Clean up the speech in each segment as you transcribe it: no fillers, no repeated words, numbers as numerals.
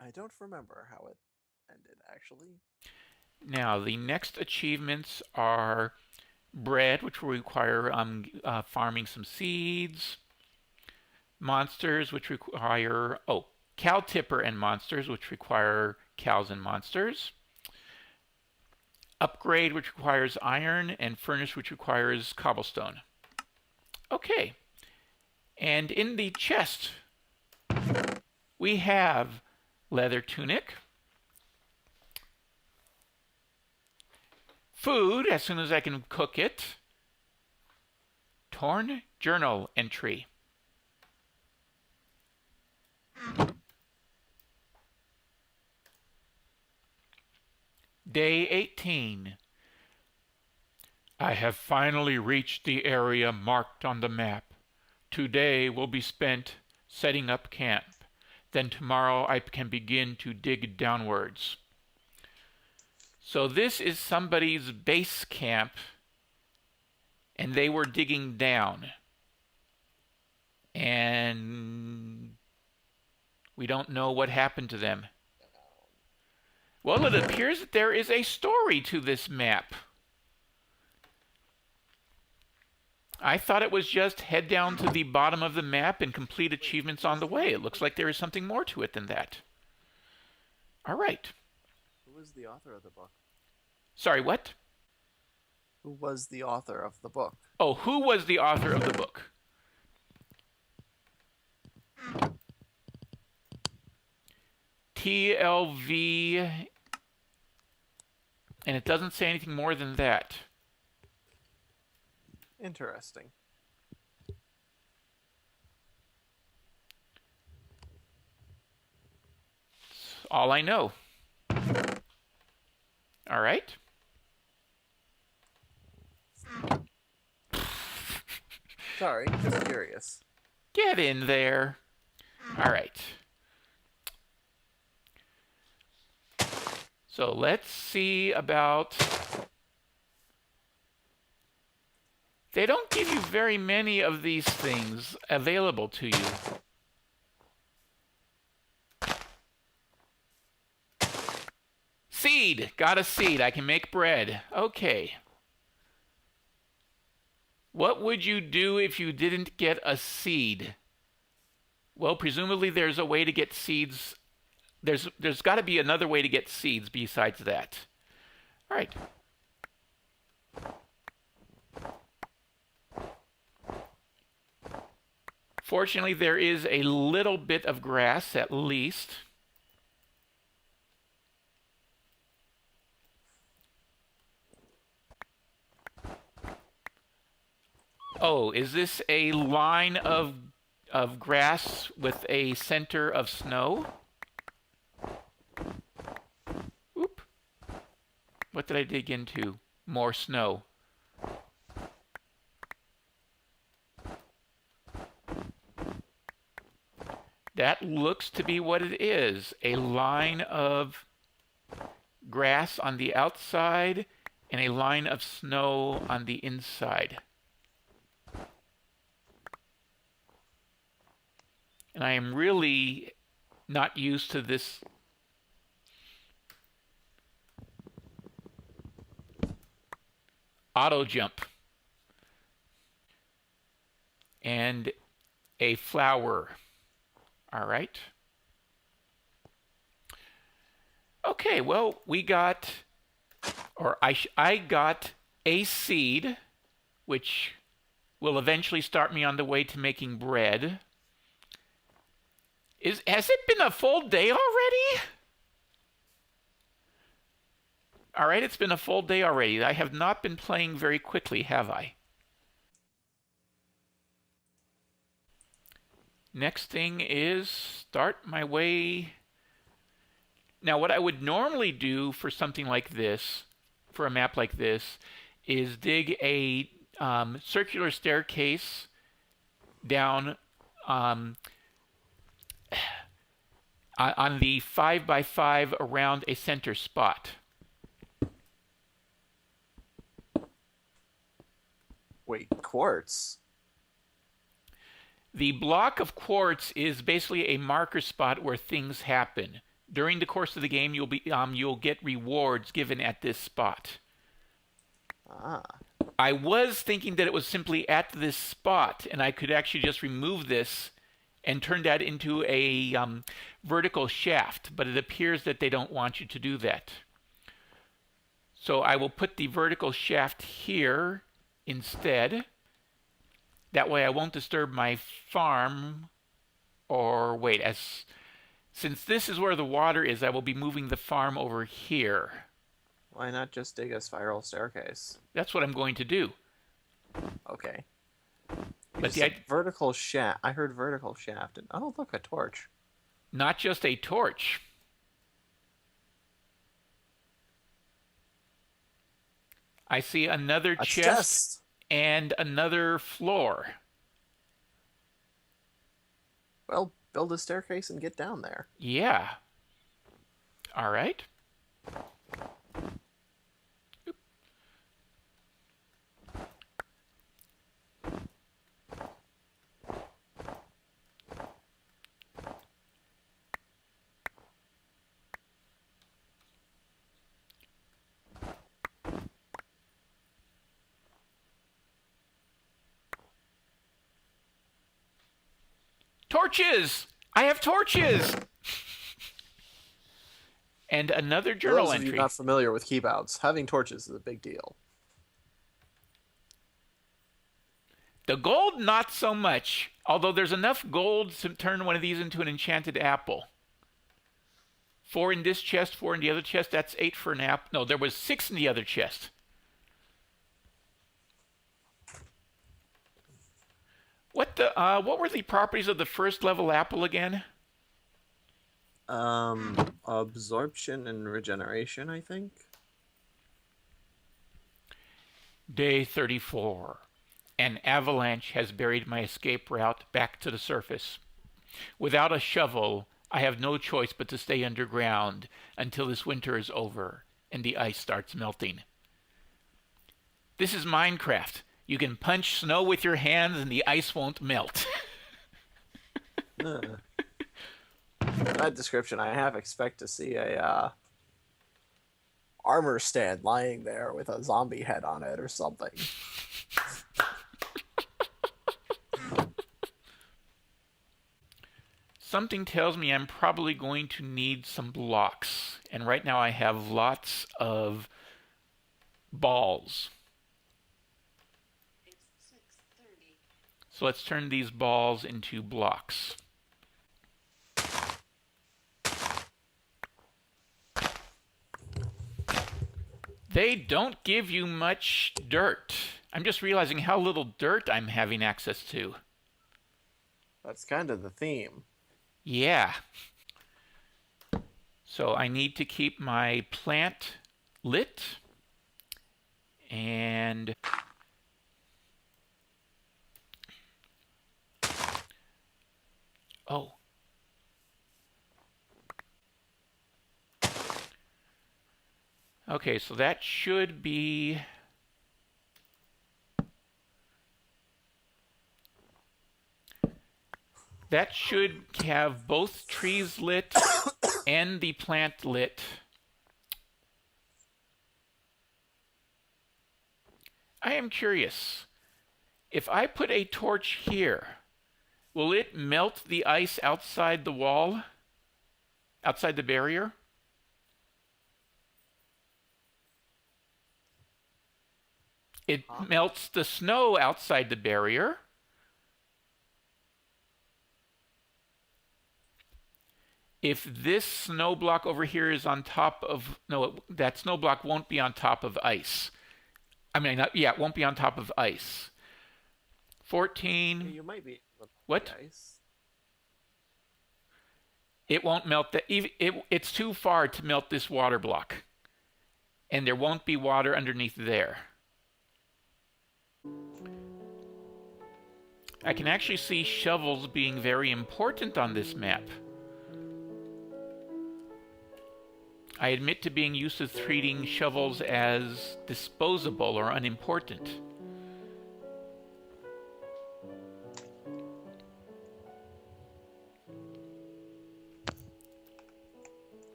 I don't remember how it ended, actually. Now, the next achievements are bread, which will require farming some seeds, monsters, which require, cow tipper and monsters, which require cows and monsters, upgrade, which requires iron, and furnace, which requires cobblestone. Okay, and in the chest, we have leather tunic, food as soon as I can cook it, torn journal entry. Day 18. I have finally reached the area marked on the map. Today will be spent setting up camp. Then tomorrow I can begin to dig downwards. So this is somebody's base camp, and they were digging down. And we don't know what happened to them. Well, it appears that there is a story to this map. I thought it was just head down to the bottom of the map and complete Wait, achievements on the way. It looks who, like there is something more to it than that. All right. who was the author of the book? Sorry, what? Who was the author of the book? Oh, who was the author of the book? TLV, and it doesn't say anything more than that. Interesting. That's all I know. All right. Sorry, just curious. Get in there. All right. So let's see about. They don't give you very many of these things available to you. Seed! Got a seed. I can make bread. Okay. What would you do if you didn't get a seed? Well, presumably there's a way to get seeds. There's got to be another way to get seeds besides that. All right. Fortunately, there is a little bit of grass at least. Oh, is this a line of grass with a center of snow? Oop. What did I dig into? More snow. That looks to be what it is. A line of grass on the outside and a line of snow on the inside. And I am really not used to this auto jump. And a flower. All right. Okay, well, we got, or I got a seed, which will eventually start me on the way to making bread. Has it been a full day already? All right, it's been a full day already. I have not been playing very quickly, have I? Next thing is start my way. Now, what I would normally do for something like this, for a map like this, is dig a circular staircase down on the 5x5 around a center spot. Wait, quartz? The block of quartz is basically a marker spot where things happen. During the course of the game, you'll get rewards given at this spot. Ah. I was thinking that it was simply at this spot, and I could actually just remove this and turn that into a vertical shaft, but it appears that they don't want you to do that. So I will put the vertical shaft here instead. That way I won't disturb my farm. Or wait, since this is where the water is, I will be moving the farm over here. Why not just dig a spiral staircase? That's what I'm going to do. Okay. But vertical shaft. I heard vertical shaft. And, oh, look, a torch. Not just a torch. I see another chest and another floor. Well, build a staircase and get down there. Yeah. All right. Torches! I have torches! And another journal For those entry. of you not familiar with Keybounce, having torches is a big deal. The gold, not so much. Although there's enough gold to turn one of these into an enchanted apple. 4 in this chest, 4 in the other chest. That's 8 for an apple. No, there was 6 in the other chest. What were the properties of the first level apple again? Absorption and regeneration, I think. Day 34. An avalanche has buried my escape route back to the surface. Without a shovel, I have no choice but to stay underground until this winter is over and the ice starts melting. This is Minecraft. You can punch snow with your hands and the ice won't melt. In that description, I half expect to see a armor stand lying there with a zombie head on it or something. Something tells me I'm probably going to need some blocks. And right now I have lots of balls. So let's turn these balls into blocks. They don't give you much dirt. I'm just realizing how little dirt I'm having access to. That's kind of the theme. Yeah. So I need to keep my plant lit. And oh. Okay, so that should be that should have both trees lit and the plant lit. I am curious. If I put a torch here, will it melt the ice outside the wall? Outside the barrier? It melts the snow outside the barrier. If this snow block over here is on top of... No, that snow block won't be on top of ice. I mean, it won't be on top of ice. 14... You might be... What? Ice. It won't melt. It's too far to melt this water block. And there won't be water underneath there. I can actually see shovels being very important on this map. I admit to being used to treating shovels as disposable or unimportant.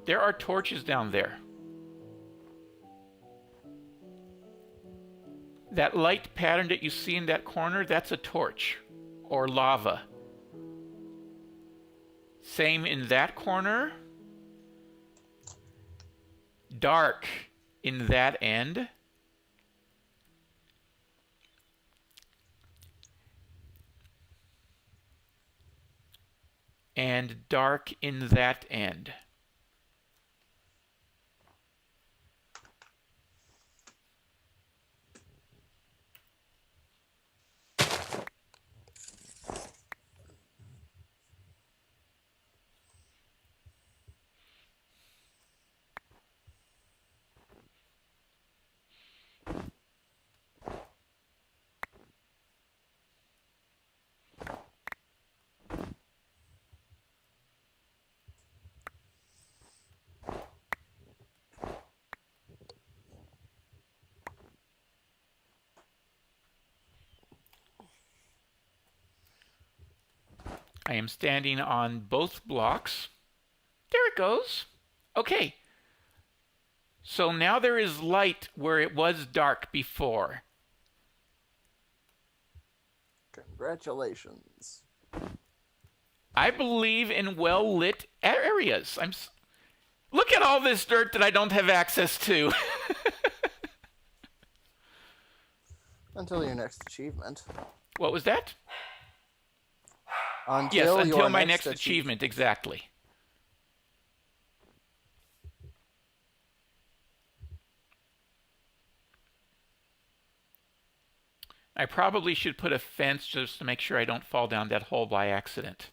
There are torches down there. That light pattern that you see in that corner, that's a torch or lava. Same in that corner. Dark in that end. And dark in that end. I am standing on both blocks. There it goes. Okay. So now there is light where it was dark before. Congratulations. I believe in well-lit areas. Look at all this dirt that I don't have access to. Until your next achievement. What was that? Until my next achievement, exactly. I probably should put a fence just to make sure I don't fall down that hole by accident.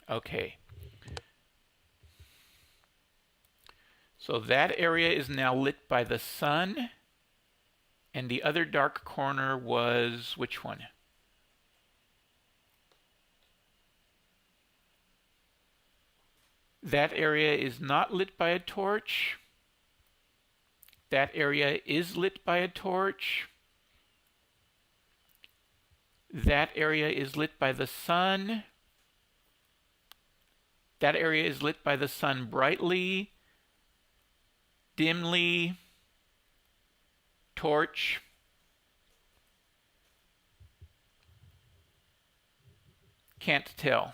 Okay. So that area is now lit by the sun. And the other dark corner was which one? That area is not lit by a torch. That area is lit by a torch. That area is lit by the sun. That area is lit by the sun brightly, dimly, torch. Can't tell.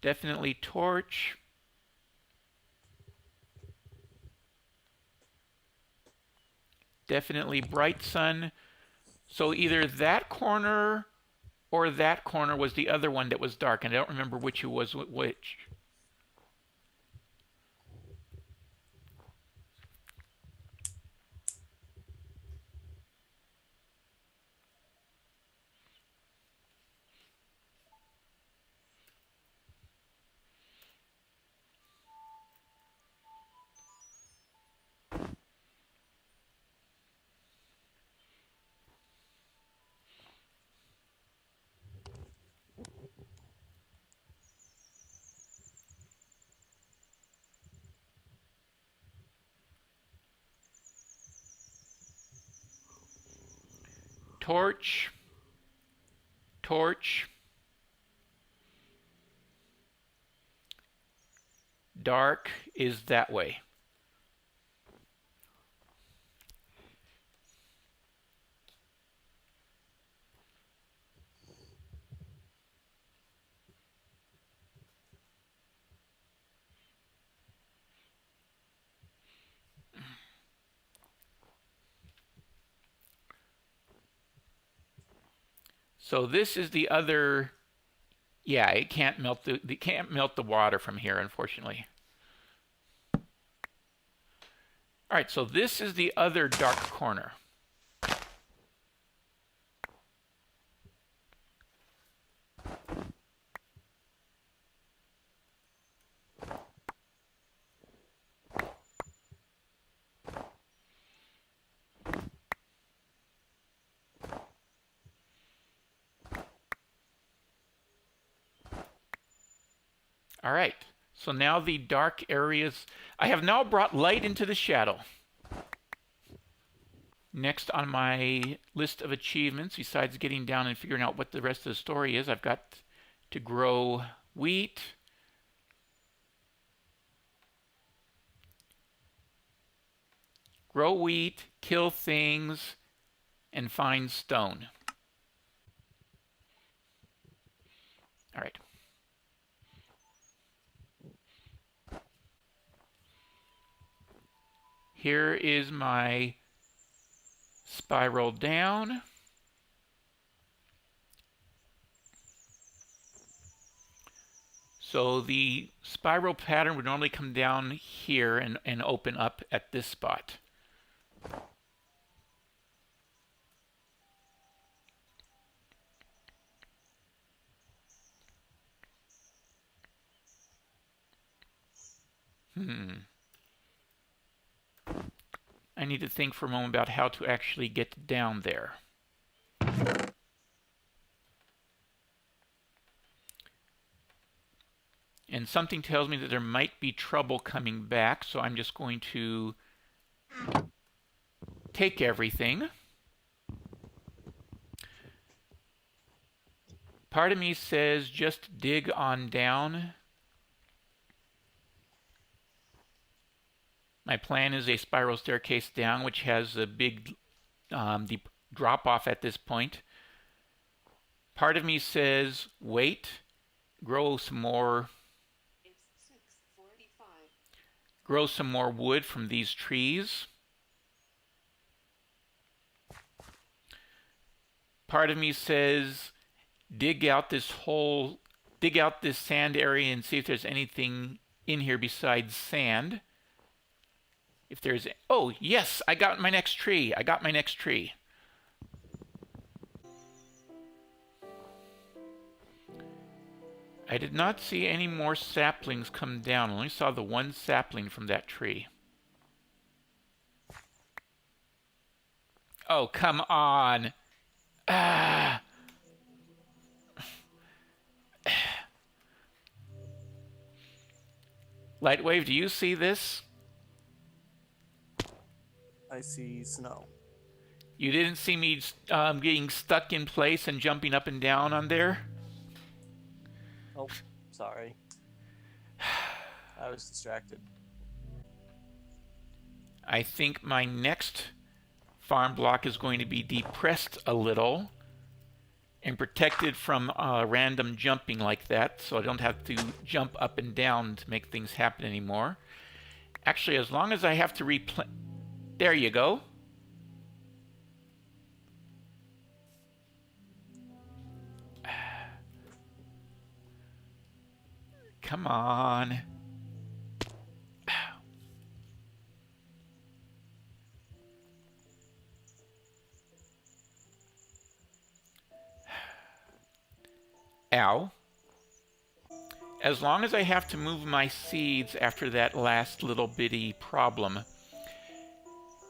Definitely torch. Definitely bright sun. So either that corner or that corner was the other one that was dark, and I don't remember which was which. Torch, torch, dark is that way. So this is the other. Yeah, it can't melt the water from here, unfortunately. All right, so this is the other dark corner. All right. So now the dark areas, I have now brought light into the shadow. Next on my list of achievements, besides getting down and figuring out what the rest of the story is, I've got to grow wheat. Grow wheat, kill things, and find stone. All right. Here is my spiral down. So the spiral pattern would normally come down here and open up at this spot. I need to think for a moment about how to actually get down there. And something tells me that there might be trouble coming back, so I'm just going to take everything. Part of me says just dig on down. My plan is a spiral staircase down, which has a big deep drop off at this point. Part of me says wait, grow some more. It's 6:45. Grow some more wood from these trees. Part of me says dig out this sand area and see if there's anything in here besides sand. If there's, oh yes, I got my next tree. I did not see any more saplings come down. I only saw the one sapling from that tree. Oh, come on. Ah. Lightwave, do you see this? I see snow. You didn't see me getting stuck in place and jumping up and down on there? Oh, sorry. I was distracted. I think my next farm block is going to be depressed a little and protected from random jumping like that, so I don't have to jump up and down to make things happen anymore. Actually, as long as I have to replay... There you go. Come on. Ow. As long as I have to move my seeds after that last little bitty problem.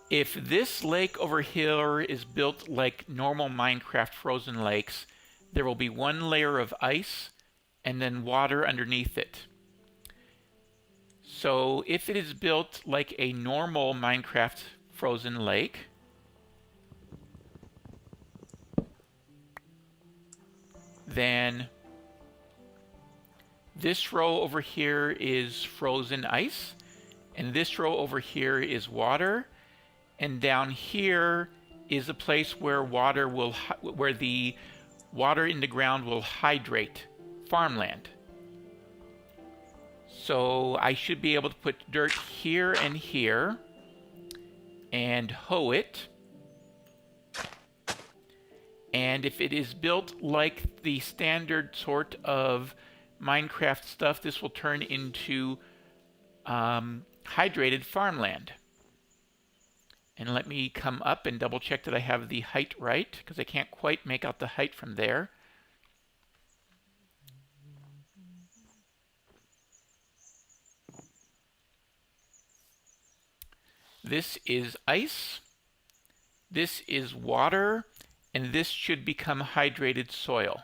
If this lake over here is built like normal Minecraft frozen lakes, there will be one layer of ice and then water underneath it. So if it is built like a normal Minecraft frozen lake, then this row over here is frozen ice, and this row over here is water, and down here is a place where the water in the ground will hydrate farmland. So I should be able to put dirt here and here and hoe it. And if it is built like the standard sort of Minecraft stuff, this will turn into hydrated farmland. And let me come up and double check that I have the height right, because I can't quite make out the height from there. This is ice, this is water, and this should become hydrated soil.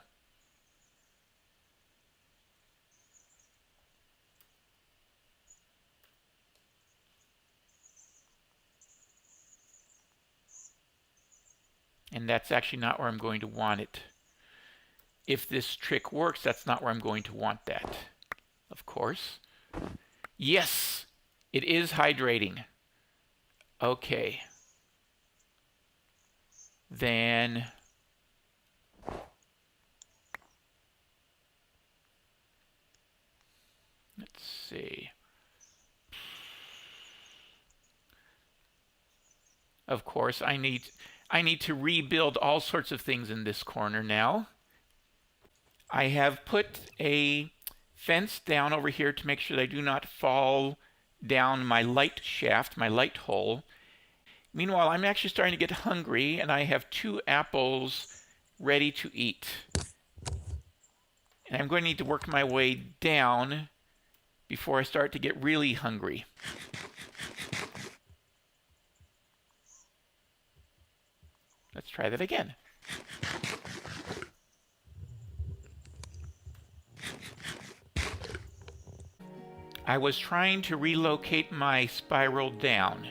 And that's actually not where I'm going to want it. If this trick works, that's not where I'm going to want that, of course. Yes, it is hydrating. Okay. Then let's see. Of course, I need to rebuild all sorts of things in this corner now. I have put a fence down over here to make sure that I do not fall down my light shaft, my light hole. Meanwhile, I'm actually starting to get hungry, and I have 2 apples ready to eat. And I'm going to need to work my way down before I start to get really hungry. Let's try that again. I was trying to relocate my spiral down.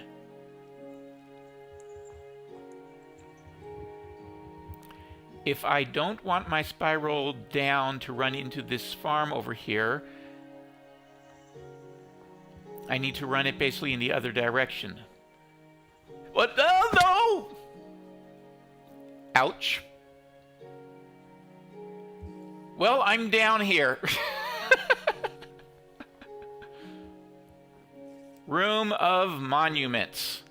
If I don't want my spiral down to run into this farm over here, I need to run it basically in the other direction. What? No! Ouch. Well, I'm down here. Room of Monuments.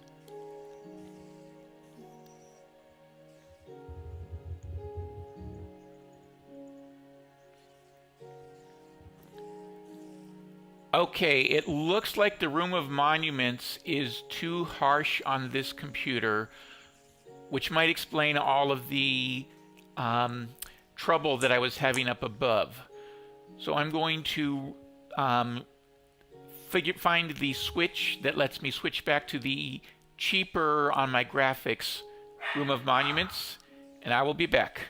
Okay, it looks like the Room of Monuments is too harsh on this computer, which might explain all of the trouble that I was having up above. So I'm going to find the switch that lets me switch back to the cheaper on my graphics Room of Monuments, and I will be back.